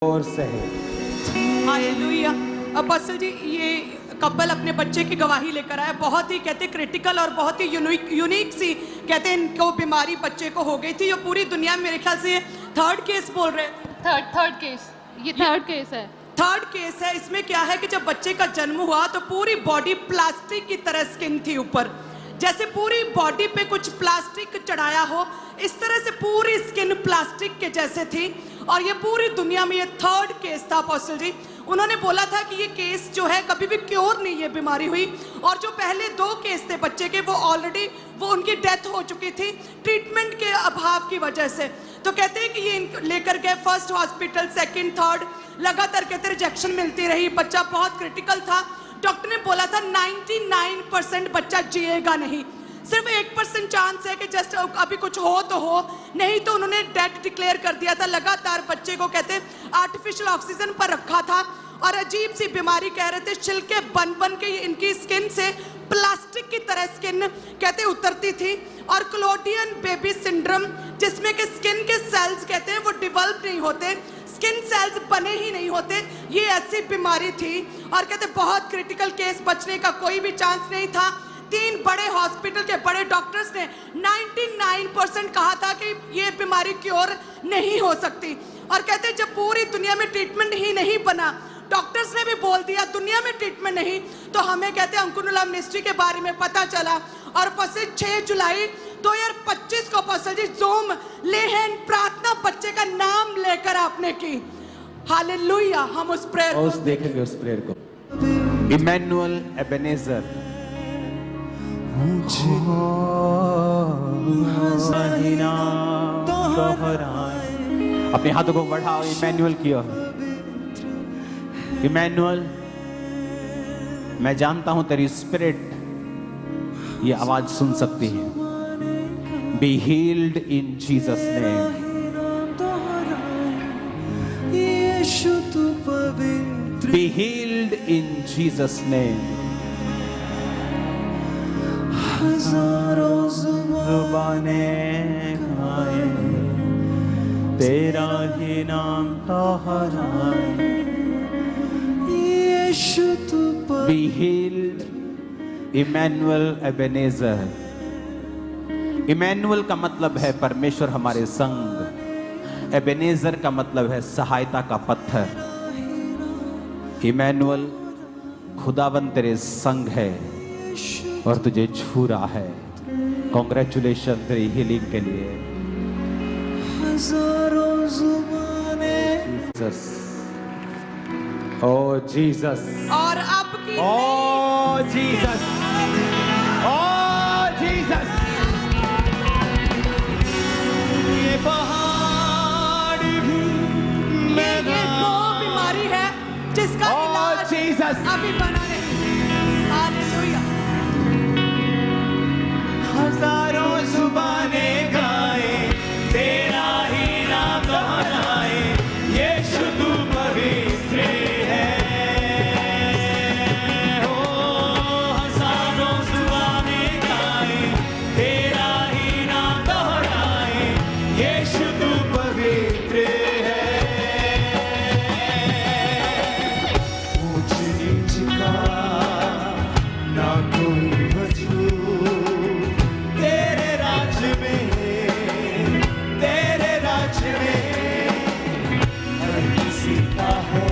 और सहे। Hallelujah. Apostle जी, ये कपल अपने बच्चे की गवाही लेकर आया। बहुत ही कहते क्रिटिकल और बहुत ही यूनिक सी कहते इनको बीमारी बच्चे को हो गई थी। जो पूरी दुनिया में मेरे ख्याल से थर्ड केस बोल रहे हैं। थर्ड केस, ये थर्ड केस है। थर्ड केस है। इसमें क्या है कि जब बच्चे का जन्म हुआ तो पूरी बॉडी प्लास्टिक की तरह स्किन थी ऊपर, जैसे पूरी बॉडी पे कुछ प्लास्टिक चढ़ाया हो, इस तरह से पूरी स्किन प्लास्टिक के जैसे थी। और ये पूरी दुनिया में ये थर्ड केस था। अपोस्टल जी, उन्होंने बोला था कि ये केस जो है कभी भी क्योर नहीं ये बीमारी हुई। और जो पहले 2 केस थे बच्चे के, वो ऑलरेडी उनकी डेथ हो चुकी थी ट्रीटमेंट के अभाव की वजह से। तो कहते हैं कि ये लेकर गए फर्स्ट हॉस्पिटल, सेकंड, थर्ड, लगातार कहते रिजेक्शन मिलती रही। बच्चा बहुत क्रिटिकल था। डॉक्टर ने बोला था 99% बच्चा जिएगा नहीं, सिर्फ 1% चांस है कि जस्ट अभी कुछ हो तो हो, नहीं तो उन्होंने डेथ डिक्लेयर कर दिया था। लगातार बच्चे को कहते आर्टिफिशियल ऑक्सीजन पर रखा था और अजीब सी बीमारी कह रहे थे, छिलके बन बन के इनकी स्किन से प्लास्टिक की तरह स्किन कहते उतरती थी। और क्लोडियन बेबी सिंड्रोम, जिसमें के स्किन के सेल्स कहते हैं वो डेवलप नहीं होते, स्किन सेल्स बने ही नहीं होते, ये ऐसी बीमारी थी। और कहते बहुत क्रिटिकल केस, बचने का कोई भी चांस नहीं था। 3 बड़े हॉस्पिटल के बड़े डॉक्टर्स ने 99% कहा था कि ये बीमारी क्योर नहीं हो सकती। और कहते जब पूरी दुनिया में ट्रीटमेंट ही नहीं बना, डॉक्टर्स ने भी बोल दिया दुनिया में ट्रीटमेंट नहीं, तो हमें कहते अंकुरनुला मिनिस्ट्री के बारे में पता चला। और 6 जुलाई 2025 को अपोस्टल जी ज़ूम लेहन प्रार्थना बच्चे का नाम लेकर आपने की। हालेलुया। हम उस प्रेयर को देखेंगे, उस प्रेयर को। इमैनुअल एबेनेजर, अपने हाथों को बढ़ाओ इमैनुअल की ओर। इमैनुअल, मैं जानता हूं तेरी स्पिरिट ये आवाज सुन सकती है। Be healed in Jesus name. Be healed in Jesus name. हजारों जुबानें गाए तेरा ही नाम दोहराए। Be healed, Emmanuel Ebenezer. Emmanuel का मतलब है परमेश्वर हमारे संग। एबेनेजर का मतलब है सहायता का पत्थर। इमैनुअल, खुदावन तेरे संग है और तुझे छू रहा है। कॉन्ग्रेचुलेशन तेरी हीलिंग के लिए। जीसस, ओ जीसस। और आपकी ओ जीसस, ओ जीसस। ये पहाड़ भी ये 2 बीमारी है जिसका इलाज जीसस अभी बना नहीं। हालेलुया। हजारों जुबानें गाए तेरा ही नाम दोहराए। यीशु तू पवित्र है। हो हजारों जुबानें गाए तेरा ही नाम दोहराए। यीशु तू पवित्र है। ऊंच नीच का ना कोई वजूद तेरे राज में, तेरे राज में हर किसी का है